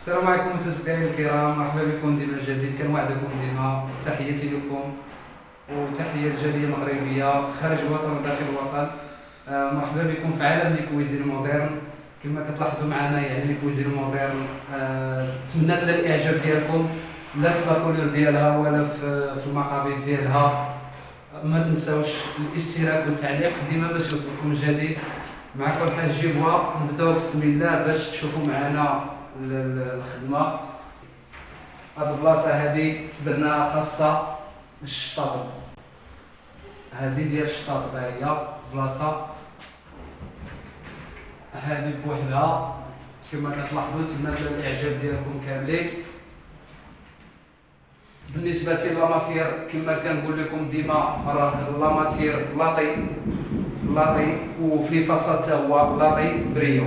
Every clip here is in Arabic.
السلام عليكم متابعينا الكرام، مرحبا بكم ديما جديد. كنوعدكم ديما تحياتي لكم وتحيه للجاليه المغربيه خارج الوطن وداخل الوطن. مرحبا بكم في عالم الكويزين المودرن. كما كتلاحظوا معنا يعني الكويزين المودرن، نتمنى الاعجاب ديالكم لا في لاكولور ديالها ولا في المقابل ديالها. ما تنساوش الاشتراك والتعليق ديما باش يوصلكم الجديد. معكم الحاج جيبوه. نبداو بسم الله باش تشوفوا معنا الخدمه. هاد البلاصه هادي درناها خاصه للشطاطب، هادي ديال الشطاطب، ها هي بلاصه هادي بوحدها. كما كتلاحظوا تما الاعجاب ديالكم كاملين. بالنسبه للماتير كما كنقول لكم ديما، راه الماتير لاطي وفي لي فاصات حتى هو لاطي بريو.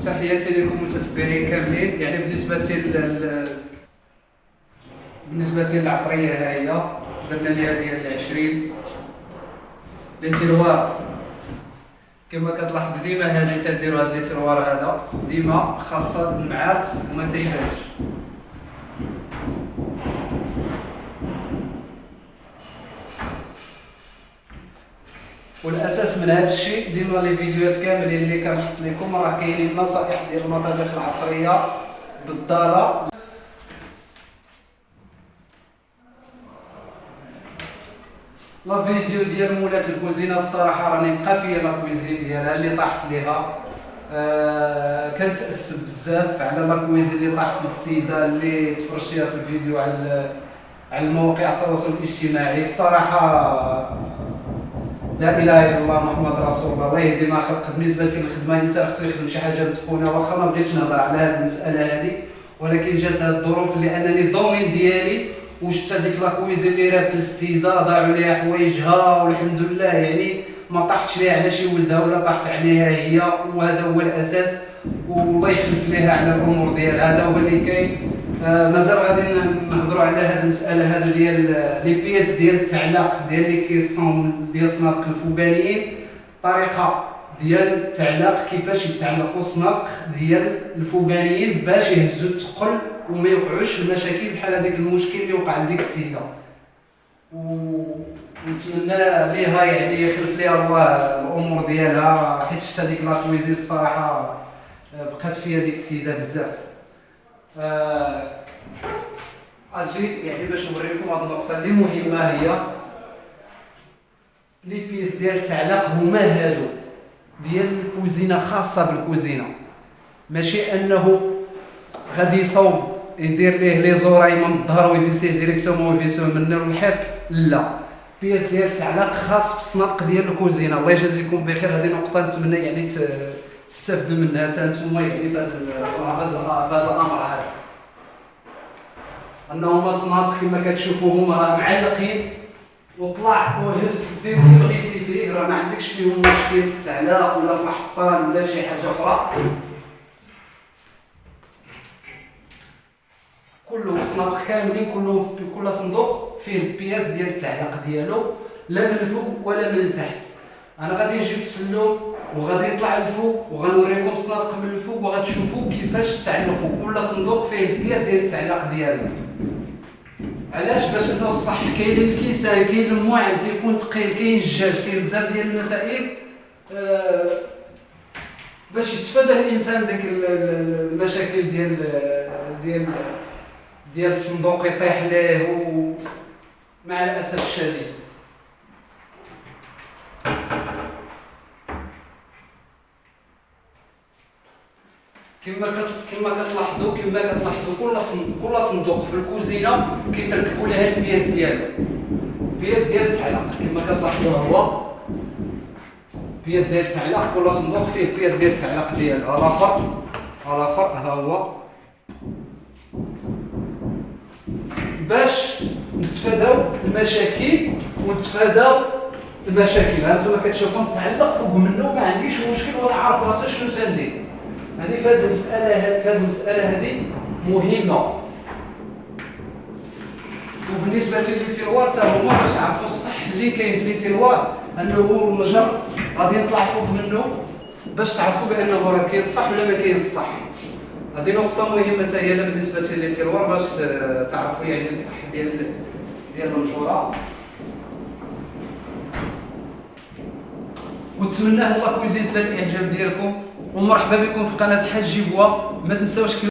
تحياتي لكم متتبعين كاملين. يعني بالنسبه للعطريه ها هي درنا ليها ديال 20 لي تيروار. كما كتلاحظ ديما هذه تديروا هاد لي تيروار هذا ديما خاصه المعالق وما تيبانش. والاساس من هذا الشيء ديما لي فيديوهات كاملين اللي كنحط لكم راه كاينين نصائح ديال المطابخ العصريه بالضاله. لا فيديو ديال مولات الكوزينه بصراحه راني بقى فيا لا كويزين ديالها اللي طاحت ليها. كنتاسف بزاف على لا كويزين اللي طاحت للسيده اللي تفرجتيها في الفيديو على المواقع التواصل الاجتماعي. بصراحه لا اله الا الله محمد رسول الله يهدي ما خلق. بالنسبه للخدمه الانسان خصو يخدم شي حاجه متقونه. واخا ما بغيتش نهضر على هذه المساله هذه، ولكن جات هذه الظروف لانني الدومين ديالي وشفت هذيك لاكويزين اللي رافت للسيده ضاعوا ليها حوايجها والحمد لله. يعني ما طاحتش ليها على شي ولدها ولا طاحت عليها هي، وهذا هو الاساس. والله يخلف ليها على الامور ديالها، هذا هو اللي كاين. مازال غادي نهضروا على هذه المساله هذا ديال لي بياس ديال التعلاق ديال لي كيسون ديال الصنادق الفوقانيين. طريقه ديال التعلاق كيفاش يتعلقوا الصنادق ديال الفوقانيين باش يهزوا الثقل وما يوقعوش المشاكل بحال هذاك المشكل اللي وقع لديك السيده. ونتمنى ليها يعني يخلف ليها الله الامور ديالها، حيت شفت هذيك لاكويزين بصراحه بقات فيها ديك السيده بزاف. اجي يعني باش نوريكم هذه النقطه اللي مهمه، هي لي بيس ديال التعلاق هما هادو ديال الكوزينه، خاصه بالكوزينه. ماشي انه غادي يصوب يدير ليه لي زوراي من الظهر ويفيسيه ديريكتومون ويفيسوه من الحيط، لا. بيس ديال التعلاق خاص بالصنادق ديال الكوزينه. الله يجازيكم بخير. هذه نقطه نتمنى يعني تستافدوا منها حتى نتوما يعني في هذا الامر هذا، انهم الصنادق كما كتشوفوهم راه معلقين وطلع وهز دير اللي بغيتي فيه، راه ما عندكش فيهم مشكل في التعلاق ولا في الحطان ولا في شي حاجه اخرى. كلهم الصنادق كاملين كلهم في كل صندوق فيه البياس ديال التعلاق ديالو، لا من الفوق ولا من التحت. انا غادي نجيب السلوم وغادي يطلع للفوق وغنوريكم الصنادق من الفوق وغتشوفوا كيفاش تعلقوا كل صندوق فيه البياس ديال التعلاق ديالو. علاش؟ باش انه الصح. كاين الكيسان، كاين المواعن تيكون ثقيل، كاين الجاج، كاين بزاف ديال المسائل باش يتفادى الانسان داك المشاكل ديال الصندوق يطيح ليه مع الاسف الشديد. كما كتلاحظوا كل صندوق في الكوزينه كيتركبوا لها البياس ديالو، البياس ديال التعلاق. كما كتلاحظوا هو بياس ديال التعلاق، كل صندوق فيه البياس ديال التعلاق ديالو. الاخر ها هو باش نتفاداو المشاكل هانتوما كتشوفوا متعلق فوق منه ما عنديش مشكل ولا عارف راسي شنو تندير. هذه في هذه المساله هذه مهمه. وبالنسبه للتيروار حتى هما باش تعرفوا الصح اللي كاين في التيروار انه المجر غادي يطلع فوق منه باش تعرفوا بانه راه كاين الصح ولا ما كاين الصح. هذه نقطه مهمه حتى هي بالنسبه للتيروار باش تعرفوا يعني الصح ديال المنجوره. ونتمنى هاد لاكويزين تنال الاعجاب ديالكم، ومرحبا بكم في قناه حاج جيبوا. ما تنساوش